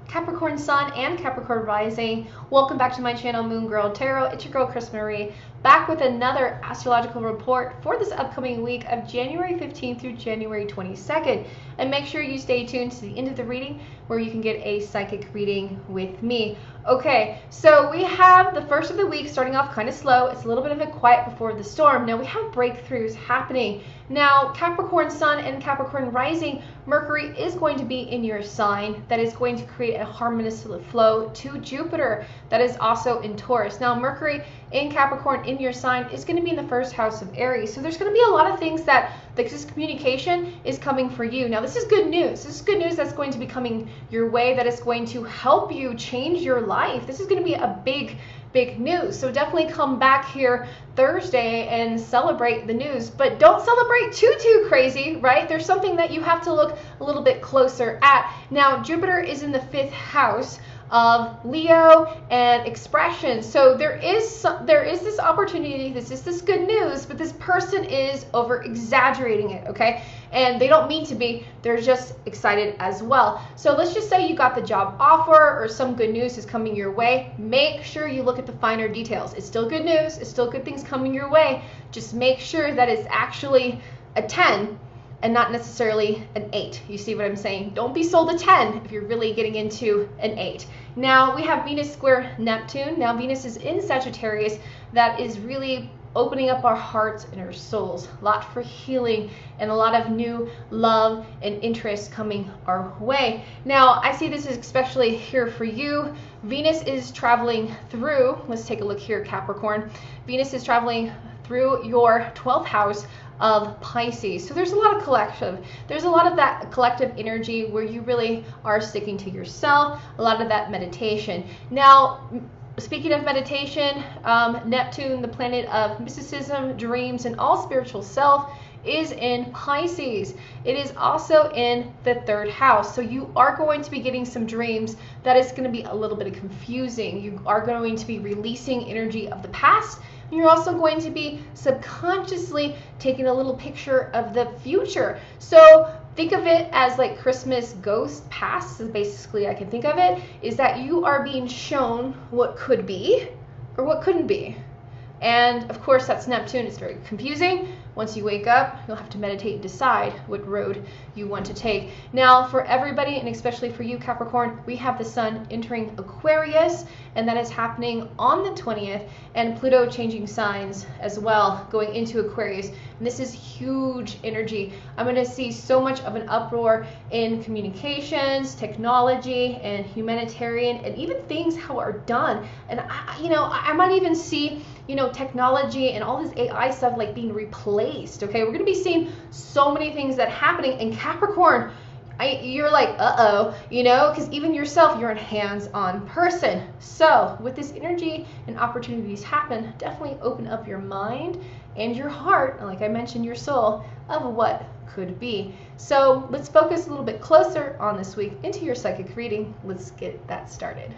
Capricorn Sun and Capricorn Rising. Welcome back to my channel, Moon Girl Tarot. It's your girl, Chris Marie, back with another astrological report for this upcoming week of January 15th through January 22nd. And make sure you stay tuned to the end of the reading where you can get a psychic reading with me. Okay, so we have the first of the week starting off kind of slow. It's a little bit of a quiet before the storm. Now we have breakthroughs happening. Now Capricorn Sun and Capricorn Rising, Mercury is going to be in your sign. That is going to create a harmonious flow to Jupiter that is also in Taurus. Now Mercury in Capricorn in your sign is going to be in the first house of Aries. So there's going to be a lot of things that this communication is coming for you. Now this is good news. This is good news that's going to be coming your way, that is going to help you change your life. This is going to be a big news. So definitely come back here Thursday and celebrate the news, but don't celebrate too crazy, right? There's something that you have to look a little bit closer at. Now Jupiter is in the 5th house of Leo and expression. So there is this opportunity, this is this good news, but this person is over exaggerating it, okay? And they don't mean to be, they're just excited as well. So let's just say you got the job offer or some good news is coming your way. Make sure you look at the finer details. It's still good news, it's still good things coming your way. Just make sure that it's actually a 10 and not necessarily an 8. You see what I'm saying? Don't be sold a 10 if you're really getting into an 8. Now we have Venus square Neptune. Now Venus is in Sagittarius. That is really opening up our hearts and our souls. A lot for healing and a lot of new love and interest coming our way. Now I see this is especially here for you. Venus is traveling through, let's take a look here, Capricorn. Venus is traveling through your 12th house of Pisces. So there's a lot of collective. There's a lot of that collective energy where you really are sticking to yourself, a lot of that meditation. Now, speaking of meditation, Neptune, the planet of mysticism, dreams, and all spiritual self, is in Pisces. It is also in the 3rd house. So you are going to be getting some dreams that is going to be a little bit confusing. You are going to be releasing energy of the past. You're also going to be subconsciously taking a little picture of the future. So think of it as like Christmas ghost past, is basically I can think of it, is that you are being shown what could be or what couldn't be. And of course that's Neptune. It's very confusing. Once you wake up, you'll have to meditate and decide what road you want to take. Now for everybody, and especially for you Capricorn, we have the Sun entering Aquarius, and that is happening on the 20th, and Pluto changing signs as well, going into Aquarius. And this is huge energy. I'm going to see so much of an uproar in communications, technology, and humanitarian, and even things how are done. And I might even see technology and all this AI stuff like being replaced. Okay, we're going to be seeing so many things that happening in Capricorn. You're like, because even yourself, you're a hands-on person. So with this energy and opportunities happen, definitely open up your mind and your heart, and like I mentioned, your soul, of what could be. So let's focus a little bit closer on this week into your psychic reading. Let's get that started.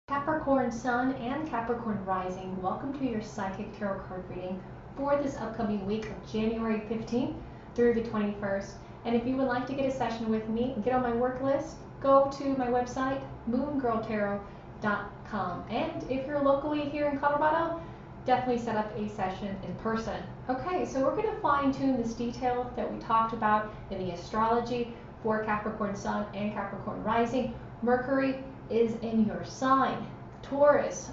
Capricorn Sun and Capricorn Rising, welcome to your psychic tarot card reading for this upcoming week of January 15th through the 21st. And if you would like to get a session with me and get on my work list, go to my website, moongirltarot.com. And if you're locally here in Colorado, definitely set up a session in person. Okay, so we're going to fine tune this detail that we talked about in the astrology for Capricorn Sun and Capricorn Rising. Mercury is in your sign. Taurus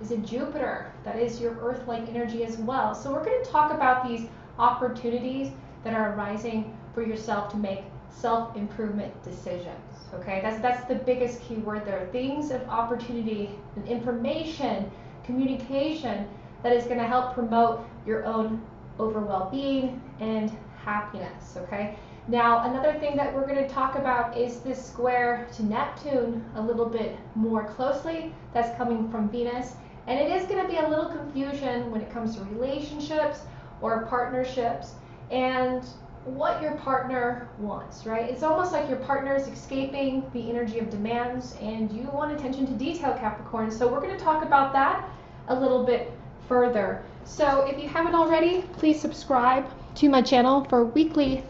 is in Jupiter. That is your earth-like energy as well. So we're going to talk about these opportunities that are arising for yourself to make self-improvement decisions. Okay, that's the biggest key word there. Things of opportunity and information, communication that is going to help promote your own overall well-being and happiness. Okay. Now, another thing that we're going to talk about is this square to Neptune a little bit more closely. That's coming from Venus. And it is going to be a little confusion when it comes to relationships or partnerships and what your partner wants, right? It's almost like your partner is escaping the energy of demands and you want attention to detail, Capricorn. So we're going to talk about that a little bit further. So if you haven't already, please subscribe to my channel for weekly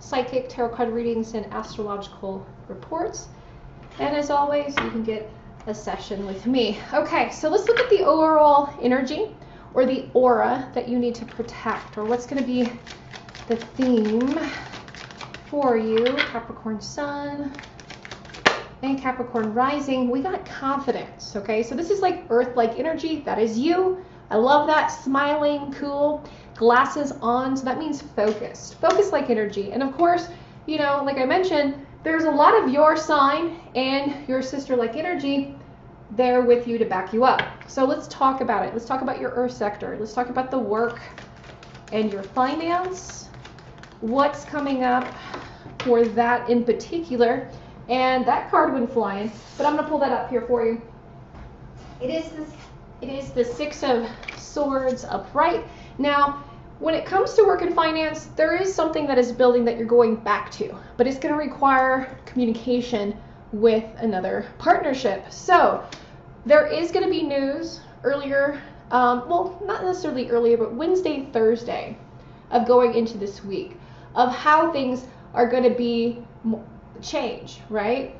psychic tarot card readings and astrological reports. And as always, you can get a session with me. Okay, so let's look at the overall energy or the aura that you need to protect, or what's going to be the theme for you, Capricorn Sun and Capricorn Rising. We got confidence, okay? So this is like Earth-like energy. That is you. I love that. Smiling, cool, glasses on. So that means focused. Focus-like energy. And of course, you know, like I mentioned, there's a lot of your sign and your sister-like energy there with you to back you up. So let's talk about it. Let's talk about your Earth sector. Let's talk about the work and your finance. What's coming up for that in particular? And that card went flying, but I'm going to pull that up here for you. It is the Six of Swords upright. Now, when it comes to work and finance, there is something that is building that you're going back to, but it's going to require communication with another partnership. So there is going to be news earlier, well, not necessarily earlier, but Wednesday, Thursday of going into this week of how things are going to be change, right?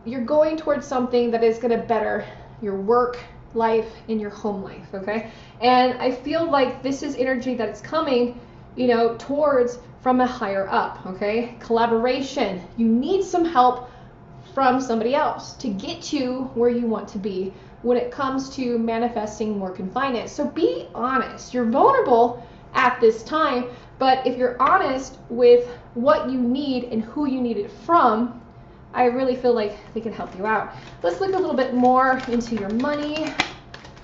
You're going towards something that is going to better your work life and your home life, okay? And I feel like this is energy that is coming, you know, towards from a higher up, okay? Collaboration. You need some help from somebody else to get to where you want to be when it comes to manifesting work and finance. So be honest. You're vulnerable at this time, but if you're honest with what you need and who you need it from, I really feel like they can help you out. Let's look a little bit more into your money,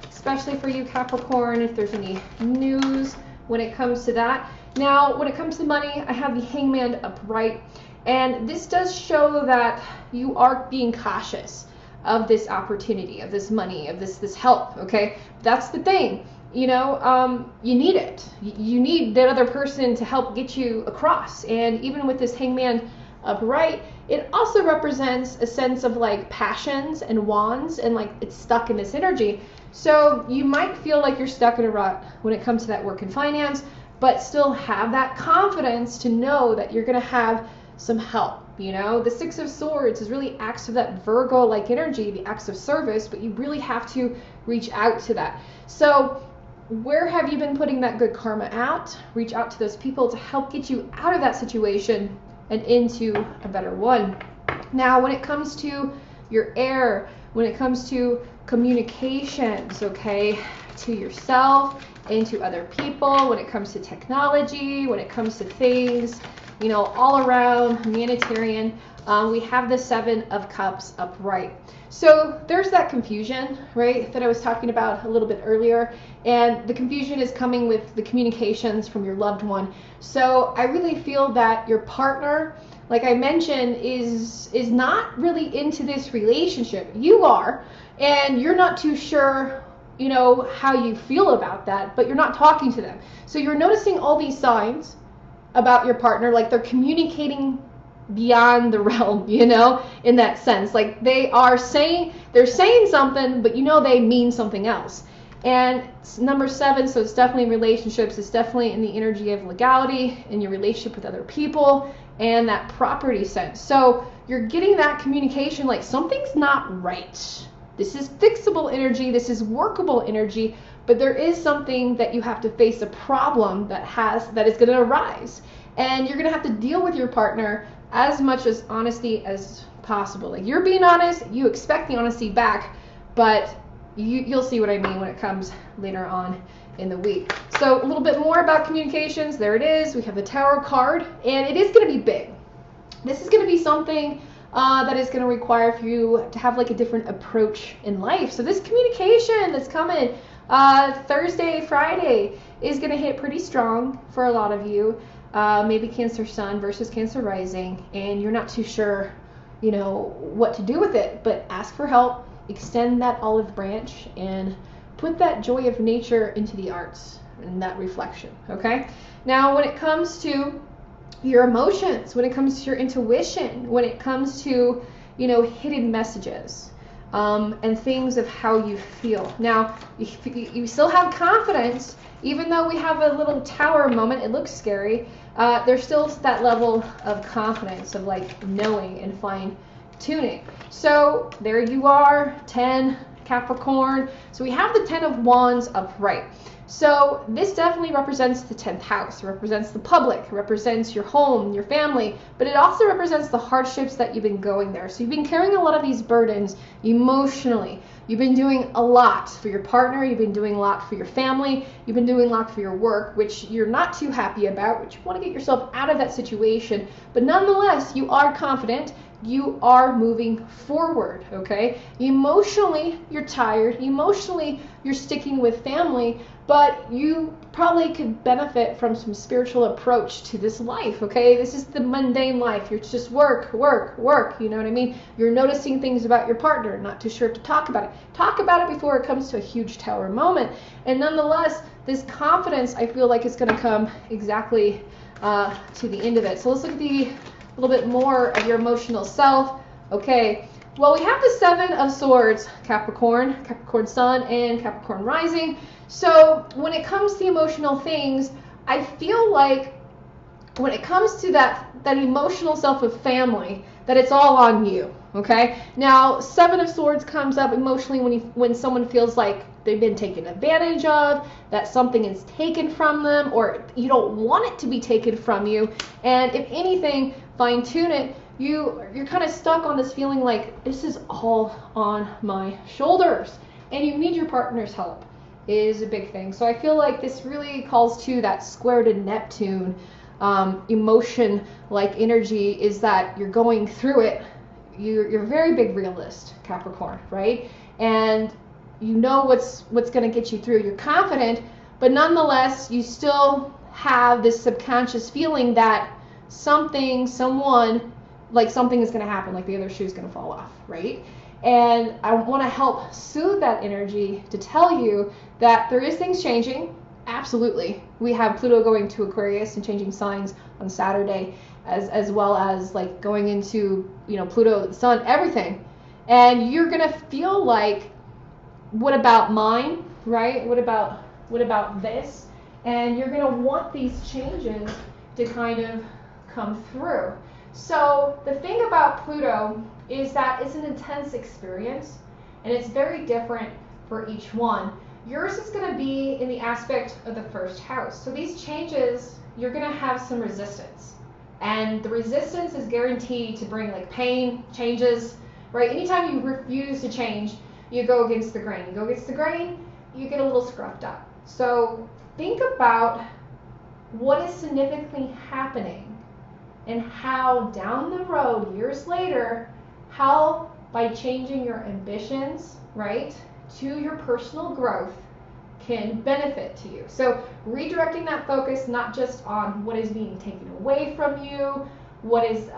especially for you Capricorn, if there's any news when it comes to that. Now, when it comes to money, I have the Hangman upright, and this does show that you are being cautious of this opportunity, of this money, of this help, okay? That's the thing. You know, you need it. You need that other person to help get you across. And even with this Hangman upright, it also represents a sense of like passions and wands, and like it's stuck in this energy. So you might feel like you're stuck in a rut when it comes to that work and finance, but still have that confidence to know that you're going to have some help. You know, the Six of Swords is really acts of that Virgo-like energy, the acts of service, but you really have to reach out to that. So where have you been putting that good karma out? Reach out to those people to help get you out of that situation and into a better one. Now, when it comes to your air, when it comes to communications, okay, to yourself and to other people, when it comes to technology, when it comes to things, you know, all around humanitarian, we have the Seven of Cups upright. So there's that confusion, right, that I was talking about a little bit earlier, and the confusion is coming with the communications from your loved one. So I really feel that your partner, like I mentioned, is not really into this relationship. You are, and you're not too sure, you know, how you feel about that, but you're not talking to them. So you're noticing all these signs about your partner, like they're communicating beyond the realm, you know, in that sense. Like they're saying something, but you know they mean something else. And it's number 7, so it's definitely in relationships. It's definitely in the energy of legality in your relationship with other people and that property sense. So you're getting that communication like something's not right. This is fixable energy. This is workable energy. But there is something that you have to face, a problem that is going to arise. And you're going to have to deal with your partner as much as honesty as possible. Like you're being honest, you expect the honesty back, but you'll see what I mean when it comes later on in the week. So a little bit more about communications. There it is. We have the Tower card, and it is going to be big. This is going to be something that is going to require for you to have like a different approach in life. So this communication that's coming Thursday, Friday is going to hit pretty strong for a lot of you. Maybe Cancer Sun versus Cancer Rising, and you're not too sure, you know, what to do with it, but ask for help, extend that olive branch, and put that joy of nature into the arts and that reflection, okay? Now, when it comes to your emotions, when it comes to your intuition, when it comes to, you know, hidden messages, and things of how you feel. Now, you still have confidence, even though we have a little tower moment, it looks scary, there's still that level of confidence of like knowing and fine tuning. So there you are, 10 Capricorn. So we have the 10 of Wands upright. So this definitely represents the 10th house. It represents the public, it represents your home, your family, but it also represents the hardships that you've been going there. So you've been carrying a lot of these burdens emotionally. You've been doing a lot for your partner, you've been doing a lot for your family, you've been doing a lot for your work, which you're not too happy about, which you want to get yourself out of that situation. But nonetheless, you are confident. You are moving forward, okay? Emotionally, you're tired. Emotionally, you're sticking with family, but you probably could benefit from some spiritual approach to this life, okay? This is the mundane life. You're just work, work, work, you know what I mean? You're noticing things about your partner, not too sure if to talk about it. Talk about it before it comes to a huge tower moment. And nonetheless, this confidence, I feel like, is going to come exactly to the end of it. So let's look at a little bit more of your emotional self. Okay, well, we have the 7 of Swords, Capricorn Sun and Capricorn Rising. So when it comes to emotional things, I feel like when it comes to that emotional self of family, that it's all on you, okay? Now, 7 of Swords comes up emotionally when someone feels like they've been taken advantage of, that something is taken from them, or you don't want it to be taken from you. And if anything, fine tune it. You're kind of stuck on this feeling like this is all on my shoulders, and you need your partner's help is a big thing. So I feel like this really calls to that square to Neptune emotion like energy, is that you're going through it. You're a very big realist, Capricorn, right? And you know what's going to get you through. You're confident, but nonetheless, you still have this subconscious feeling that something is going to happen, like the other shoe is going to fall off, right? And I want to help soothe that energy to tell you that there is things changing. Absolutely. We have Pluto going to Aquarius and changing signs on Saturday, as well as like going into, Pluto, the Sun, everything. And you're going to feel like, what about mine, right? What about this? And you're going to want these changes to kind of come through. So the thing about Pluto is that it's an intense experience, and it's very different for each one. Yours is going to be in the aspect of the 1st house. So these changes, you're going to have some resistance. And the resistance is guaranteed to bring like pain, changes, right? Anytime you refuse to change, you go against the grain. You go against the grain, you get a little scruffed up. So think about what is significantly happening, and how down the road, years later, how by changing your ambitions, right, to your personal growth can benefit to you. So redirecting that focus, not just on what is being taken away from you, what is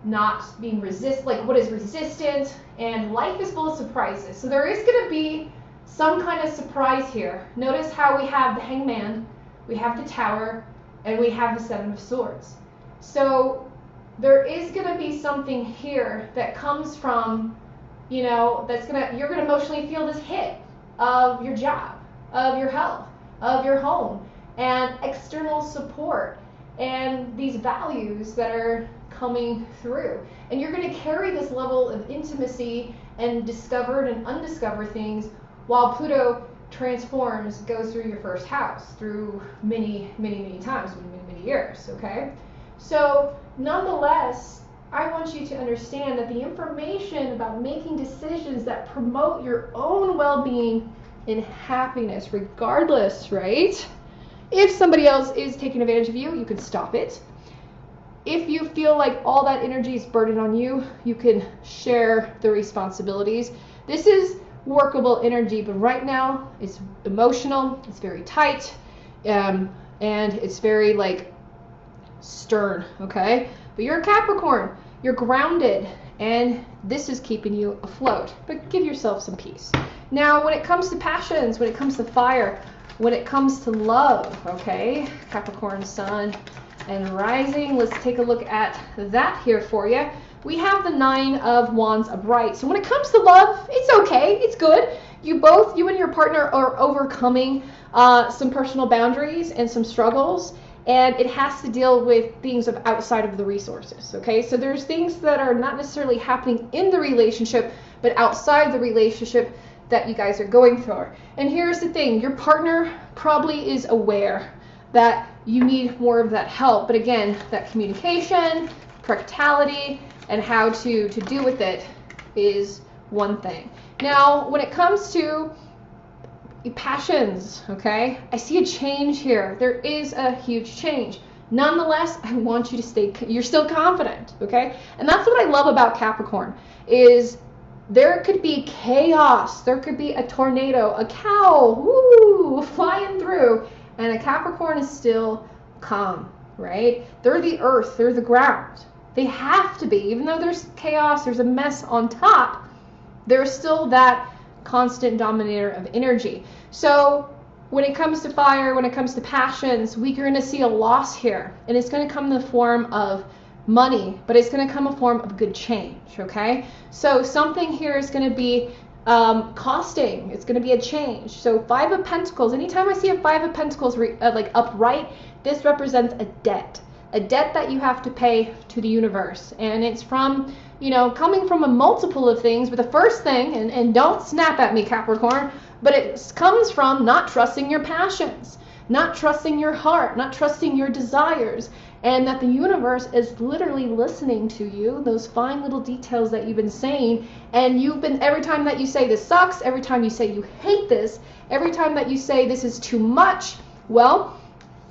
not being what is resistant, and life is full of surprises. So there is going to be some kind of surprise here. Notice how we have the Hangman, we have the Tower, and we have the 7 of Swords. So there is going to be something here that comes from, you're going to emotionally feel this hit of your job, of your health, of your home, and external support, and these values that are coming through. And you're going to carry this level of intimacy and discovered and undiscovered things while Pluto goes through your 1st house, through many, many, many times, many, many years, okay? So nonetheless, I want you to understand that the information about making decisions that promote your own well-being and happiness, regardless, right? If somebody else is taking advantage of you, you can stop it. If you feel like all that energy is burdened on you, you can share the responsibilities. This is workable energy, but right now it's emotional, it's very tight, and it's very stern, okay? But you're a Capricorn, you're grounded, and this is keeping you afloat. But give yourself some peace. Now, when it comes to passions, when it comes to fire, when it comes to love, okay? Capricorn Sun and Rising, let's take a look at that here for you. we have the Nine of Wands upright. So when it comes to love, it's okay, it's good. You and your partner are overcoming some personal boundaries and some struggles, and it has to deal with things of outside of the resources, okay? So there's things that are not necessarily happening in the relationship, but outside the relationship that you guys are going through. And here's the thing, your partner probably is aware that you need more of that help, but again, that communication, practicality, and how to deal with it is one thing. Now, when it comes to passions, okay, I see a change here. There is a huge change. Nonetheless, I want you to stay, you're still confident, okay? And that's what I love about Capricorn, is there could be chaos, there could be a tornado, a cow, woo, flying through, and a Capricorn is still calm, right? They're the earth, they're the ground. They have to be, even though there's chaos, there's a mess on top, there's still that constant dominator of energy. So when it comes to fire, when it comes to passions, we're going to see a loss here, and it's going to come in the form of money, but it's going to come in a form of good change, okay? So something here is going to be costing. It's going to be a change. So Five of Pentacles, anytime I see a Five of Pentacles like upright, this represents a debt that you have to pay to the universe. And it's from, you know, coming from a multiple of things, but the first thing, and don't snap at me, Capricorn, but it comes from not trusting your passions, not trusting your heart, not trusting your desires, and that the universe is literally listening to you, those fine little details that you've been saying, and every time that you say this sucks, every time you say you hate this, every time that you say this is too much, well,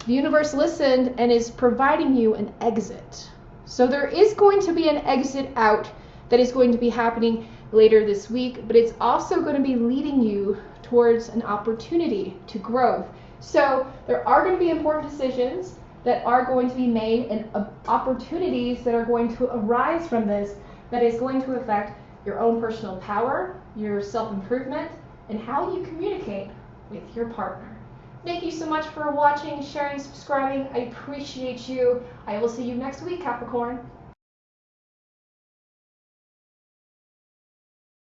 the universe listened and is providing you an exit. So there is going to be an exit out that is going to be happening later this week, but it's also going to be leading you towards an opportunity to growth. So there are going to be important decisions that are going to be made, and opportunities that are going to arise from this that is going to affect your own personal power, your self-improvement, and how you communicate with your partner. Thank you so much for watching, sharing, subscribing. I appreciate you. I will see you next week, Capricorn.